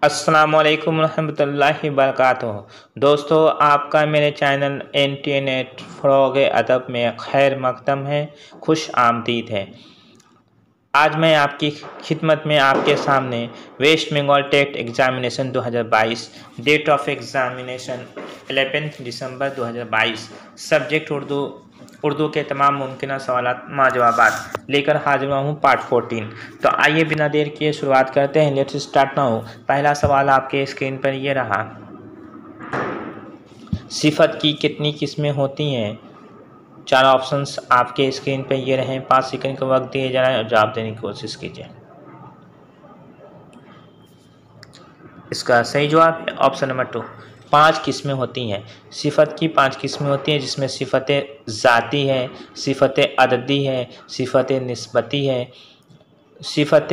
अस्सलामुअलैकुम रहमतुल्लाहि वबरकातुहू। दोस्तों, आपका मेरे चैनल इंटरनेट फ़रोग़ अदब में खैर मक़दम है, खुश आमदीद है। आज मैं आपकी खिदमत में आपके सामने West Bengal TET examination 2022, date of examination 11 दिसंबर 2022, सब्जेक्ट उर्दू के तमाम मुमकिन सवालात जवाबात लेकर हाजिर हुआ हूँ, पार्ट 14। तो आइए बिना देर किए शुरुआत करते हैं। Let's start now. पहला सवाल आपके स्क्रीन पर ये रहा, सिफत की कितनी किस्में होती हैं? 4 ऑप्शंस आपके स्क्रीन पर ये रहे। 5 सेकंड का वक्त दिए जा रहा है और जवाब देने की कोशिश कीजिए। इसका सही जवाब है ऑप्शन नंबर 2, 5 किस्में होती हैं। सिफत की 5 किस्में होती हैं, जिसमें सिफत ज़ाती है, सिफत अददी है, सिफत निस्बती है, सिफत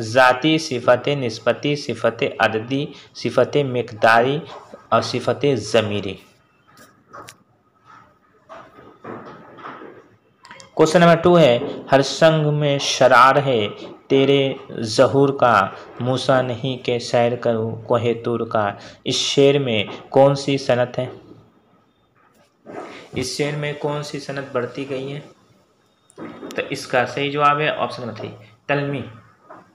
ज़ाती, सिफत निस्बती, सिफत अददी, सिफत मिक़दारी और सिफत ज़मीरी। क्वेश्चन नंबर 2 है, हर संग में शरार है तेरे ज़हूर का, मूसा नहीं के सैर करूँ कोहे तूर का। इस शेर में कौन सी सनत है? इस शेर में कौन सी सनत बढ़ती गई है? तो इसका सही जवाब है ऑप्शन नंबर 3, तलमी।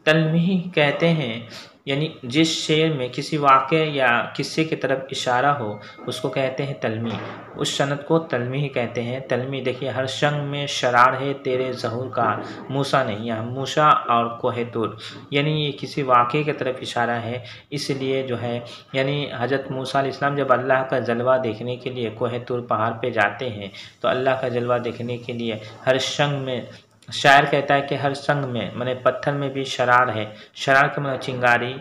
तलमी कहते हैं, यानी जिस शेर में किसी वाक़े या किस्से की तरफ इशारा हो उसको कहते हैं तलमी। उस सनत को तलमी ही कहते हैं। तलमी देखिए, हर संग में शरार है तेरे ज़हूर का, मूसा नहीं, यहाँ मूसा और कोहे तूर, यानी ये किसी वाक़े की तरफ इशारा है। इसलिए जो है, यानी हज़रत मूसा अलैहिस्सलाम जब अल्लाह का जलवा देखने के लिए कोहे तूर पहाड़ पे जाते हैं, तो अल्लाह का जलवा देखने के लिए हर संग में, शायर कहता है कि हर संग में माने पत्थर में भी शरार है। शरार का मतलब चिंगारी,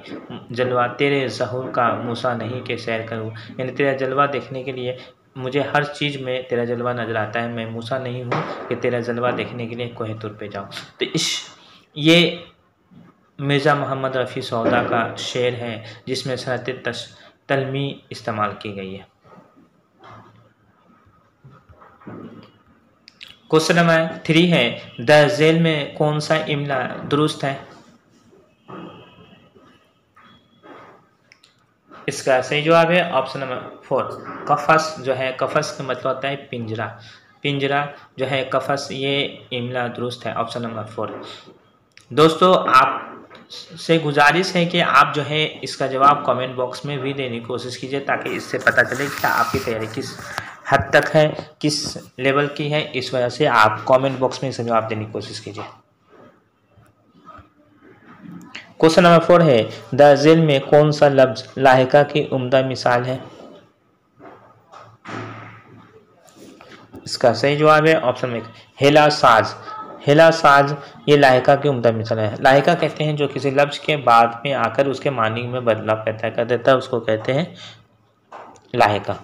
जलवा तेरे ज़हूर का, मूसा नहीं के सैर करूँ, यानी तेरा जलवा देखने के लिए मुझे हर चीज़ में तेरा जलवा नज़र आता है। मैं मूसा नहीं हूँ कि तेरा जलवा देखने के लिए कोहे तूर पे जाऊँ। तो ये मिर्ज़ा मोहम्मद रफ़ी सौदा का शेर है, जिसमें सनत तलमी इस्तेमाल की गई है। क्वेश्चन नंबर 3 है, द ज़ेल में कौन सा इमला दुरुस्त है? इसका सही जवाब है ऑप्शन नंबर 4, कफस। जो है कफस का मतलब होता है पिंजरा। पिंजरा जो है कफस, ये इमला दुरुस्त है, ऑप्शन नंबर 4। दोस्तों, आप से गुजारिश है कि आप जो है इसका जवाब कमेंट बॉक्स में भी देने की कोशिश कीजिए, ताकि इससे पता चले कि आपकी तैयारी किस हद तक है, किस लेवल की है। इस वजह से आप कमेंट बॉक्स में इसका जवाब देने की कोशिश कीजिए। क्वेश्चन नंबर 4 है, द ज़ेल में कौन सा लफ्ज़ लाहिका की उम्दा मिसाल है? इसका सही जवाब है ऑप्शन में हेला साज। हेला साज ये लाहिका की उम्दा मिसाल है। लाहिका कहते हैं जो किसी लफ्ज़ के बाद में आकर उसके मानी में बदलाव पैदा कर देता है, उसको कहते हैं लाहिका।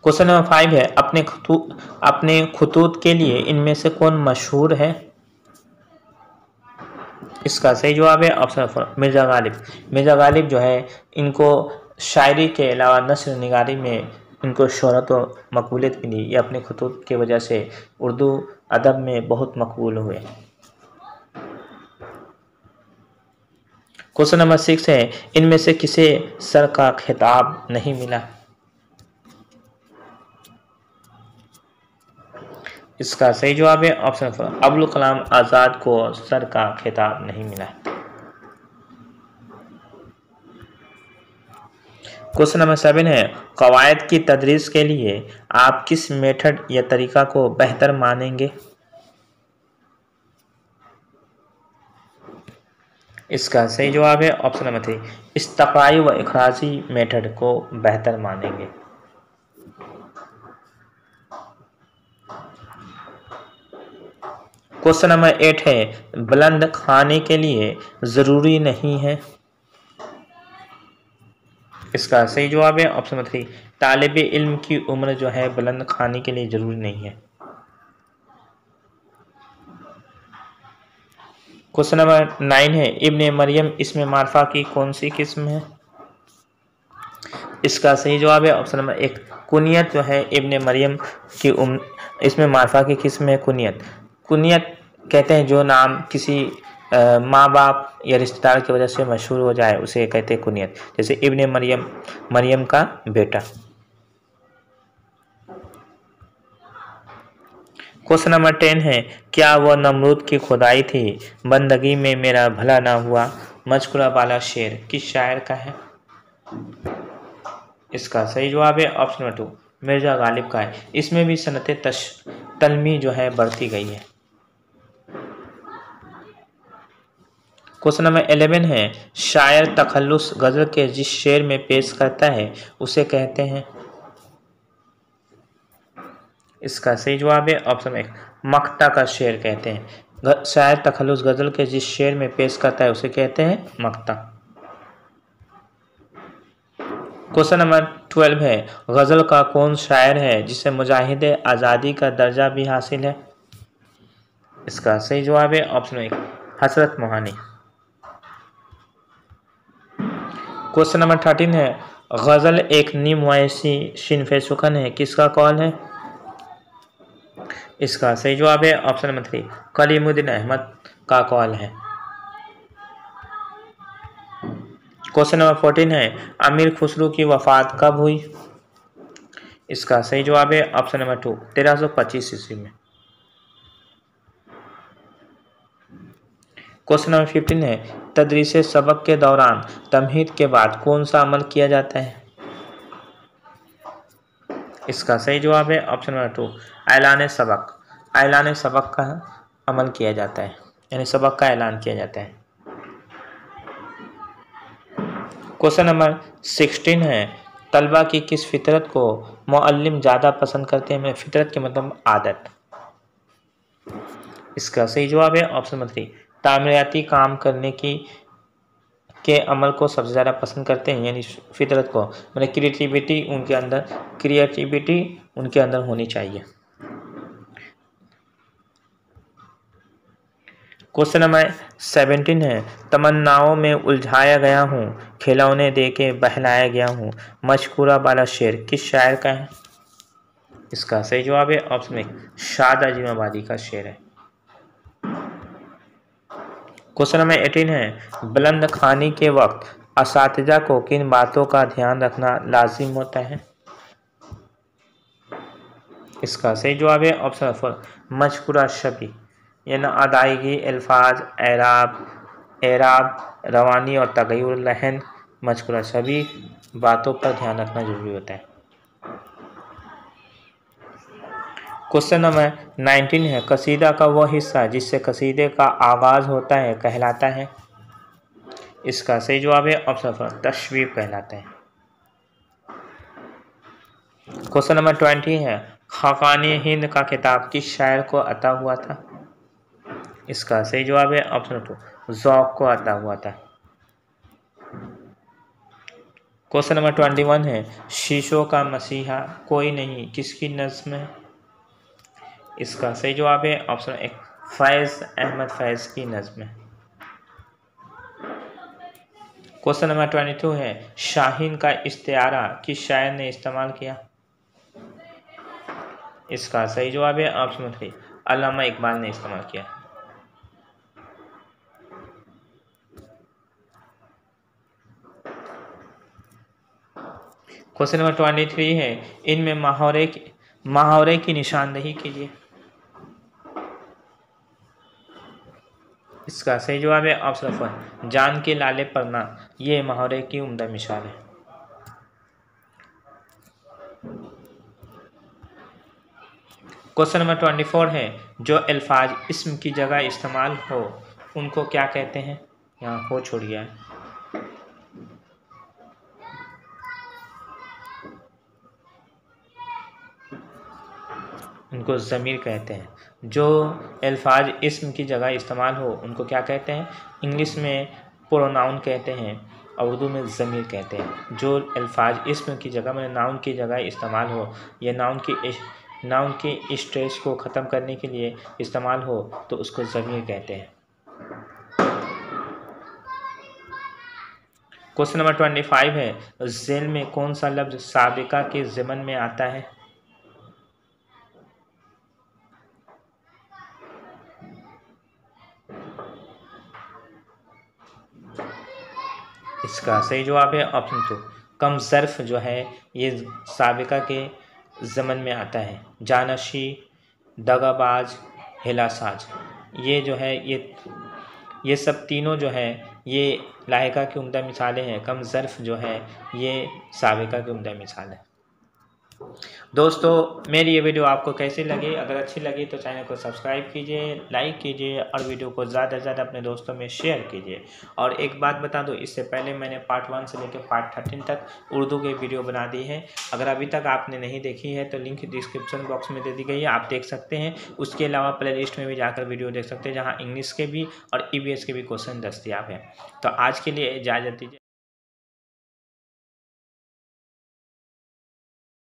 क्वेश्चन नंबर 5 है, अपने खुतूत के लिए इनमें से कौन मशहूर है? इसका सही जवाब है ऑप्शन 4, मिर्ज़ा गालिब। मिर्ज़ा गालिब जो है, इनको शायरी के अलावा नस्र निगारी में इनको शोहरत और मकबूलियत मिली। ये अपने खुतूत की वजह से उर्दू अदब में बहुत मकबूल हुए। क्वेश्चन नंबर 6 है, इनमें से किसे सर का खिताब नहीं मिला? इसका सही जवाब है ऑप्शन 4, अबुल कलाम आज़ाद को सर का खिताब नहीं मिला। क्वेश्चन नंबर 7 है, कवायद की तदरीस के लिए आप किस मेथड या तरीका को बेहतर मानेंगे? इसका सही जवाब है ऑप्शन नंबर 3, इस्तक़राई व इखराजी मेथड को बेहतर मानेंगे। क्वेश्चन नंबर 8 है, बुलंद खाने के लिए ज़रूरी नहीं है? इसका सही जवाब है ऑप्शन नंबर 3, तालिब इल्म की उम्र जो है बुलंद खाने के लिए ज़रूरी नहीं है। क्वेश्चन नंबर 9 है, इब्ने मरियम इसमें मारफा की कौन सी किस्म है? इसका सही जवाब है ऑप्शन नंबर 1, कुनियत जो है इब्ने मरियम की इसमें मारफा की किस्म है कुनियत। कुनियत कहते हैं जो नाम किसी माँ बाप या रिश्तेदार की वजह से मशहूर हो जाए उसे कहते हैं कुनियत। जैसे इब्ने मरियम, मरियम का बेटा। क्वेश्चन नंबर 10 है, क्या वह नमरूद की खुदाई थी, बंदगी में मेरा भला ना हुआ, मजकुरा वाला शेर किस शायर का है? इसका सही जवाब है ऑप्शन नंबर 2, मिर्जा गालिब का है। इसमें भी सनते तलमी जो है बढ़ती गई है। क्वेश्चन नंबर 11 है, शायर तखल्लुस गजल के जिस शेर में पेश करता है उसे कहते हैं? इसका सही जवाब है ऑप्शन 1, मक्ता का शेर कहते हैं। शायर तखल्लुस गजल के जिस शेर में पेश करता है उसे कहते हैं मक्ता। क्वेश्चन नंबर 12 है, गजल का कौन शायर है जिसे मुजाहिद आज़ादी का दर्जा भी हासिल है? इसका सही जवाब है ऑप्शन 1, हसरत मोहानी। क्वेश्चन नंबर 13 है, गजल एक नीम वैसी शिनफे सुखन है किसका कौल है? इसका सही जवाब है ऑप्शन नंबर 3, कलीमुद्दीन अहमद का कौल है। क्वेश्चन नंबर 14 है, अमीर खुसरो की वफात कब हुई? इसका सही जवाब है ऑप्शन नंबर 2, 1325 ईस्वी में। क्वेश्चन नंबर 15 है, तदरीस सबक के दौरान तमहीद के बाद कौन सा अमल किया जाता है? इसका सही जवाब है ऑप्शन नंबर 2, ऐलान सबक। ऐलान सबक का अमल किया जाता है, यानी सबक का ऐलान किया जाता है। क्वेश्चन नंबर 16 है, तलबा की किस फितरत को मुअल्लिम ज़्यादा पसंद करते हैं? फितरत के मतलब आदत। इसका सही जवाब है ऑप्शन नंबर 3, तामीराती काम करने के अमल को सबसे ज़्यादा पसंद करते हैं, यानी फितरत को, मतलब क्रिएटिविटी उनके अंदर होनी चाहिए। क्वेश्चन नंबर 17 है, तमन्नाओं में उलझाया गया हूँ, खिलौने दे के बहलाया गया हूँ, मशकूरा वाला शेर किस शायर का है? इसका सही जवाब है ऑप्शन 1, शाद अजीमाबादी का शेर है। क्वेश्चन नंबर 18 है, बुलंद खानी के वक्त असातिज़ा को किन बातों का ध्यान रखना लाजिम होता है? इसका सही जवाब है ऑप्शन 4, मजकूरा शबी, यानी अदायगी, अल्फाज, एराब, रवानी और तगय्युर लहन, मजकूरा शबी बातों पर ध्यान रखना जरूरी होता है। क्वेश्चन नंबर 19 है, कसीदा का वह हिस्सा जिससे कसीदे का आगाज़ होता है कहलाता है? इसका सही जवाब है ऑप्शन 4, तशवीब कहलाता है। क्वेश्चन नंबर 20 है, खाकानी हिंद का खिताब किस शायर को अता हुआ था? इसका सही जवाब है ऑप्शन 2, ज़ौक़ को अता हुआ था। क्वेश्चन नंबर 21 है, शीशों का मसीहा कोई नहीं किसकी नज़्म है? इसका सही जवाब है ऑप्शन 1, फैज़ अहमद फैज़ की नज़्म है। क्वेश्चन नंबर 22 है, शाहीन का इस्तिआरा किस शायर ने इस्तेमाल किया? इसका सही जवाब है ऑप्शन 3, अल्लामा इकबाल ने इस्तेमाल किया। क्वेश्चन नंबर 23 है, इनमें मुहावरे की निशानदेही कीजिए। इसका सही जवाब है ऑप्शन 4, जान के लाले पढ़ना, ये मुहावरे की उम्दा मिसाल है। क्वेश्चन नंबर 24 है, जो अल्फाज इस्म की जगह इस्तेमाल हो उनको क्या कहते हैं? यहाँ हो छूट गया है। उनको ज़मीर कहते हैं। जो अल्फाज इस्म की जगह इस्तेमाल हो उनको क्या कहते हैं? इंग्लिश में प्रोनाउन कहते हैं और उर्दू में ज़मीर कहते हैं। जो अल्फाज इस्म की जगह में नाउन की जगह इस्तेमाल हो या नाउन की स्ट्रेस को ख़त्म करने के लिए इस्तेमाल हो तो उसको ज़मीर कहते हैं। क्वेश्चन नंबर 25 है, ज़ेल में कौन सा लफ्ज़ साबिका के ज़मन में आता है? इसका सही जवाब है ऑप्शन 2 कम ज़र्फ़ जो है ये साबिका के ज़मन में आता है। जानशी, दगाबाज, हिलासाज, ये जो है ये सब तीनों जो है ये लाहिका की उम्दा मिसालें हैं। कम ज़र्फ़ जो है ये साबिका की उम्दा मिसाल है। दोस्तों मेरी ये वीडियो आपको कैसी लगी? अगर अच्छी लगी तो चैनल को सब्सक्राइब कीजिए, लाइक कीजिए और वीडियो को ज़्यादा से ज़्यादा अपने दोस्तों में शेयर कीजिए। और एक बात बता दूं, इससे पहले मैंने पार्ट 1 से लेकर पार्ट 13 तक उर्दू के वीडियो बना दी है। अगर अभी तक आपने नहीं देखी है तो लिंक डिस्क्रिप्शन बॉक्स में दे दी गई है, आप देख सकते हैं। उसके अलावा प्ले लिस्ट में भी जाकर वीडियो देख सकते हैं, जहाँ इंग्लिश के भी और EVS के भी क्वेश्चन दस्तियाब हैं। तो आज के लिए इजाज़त दीजिए।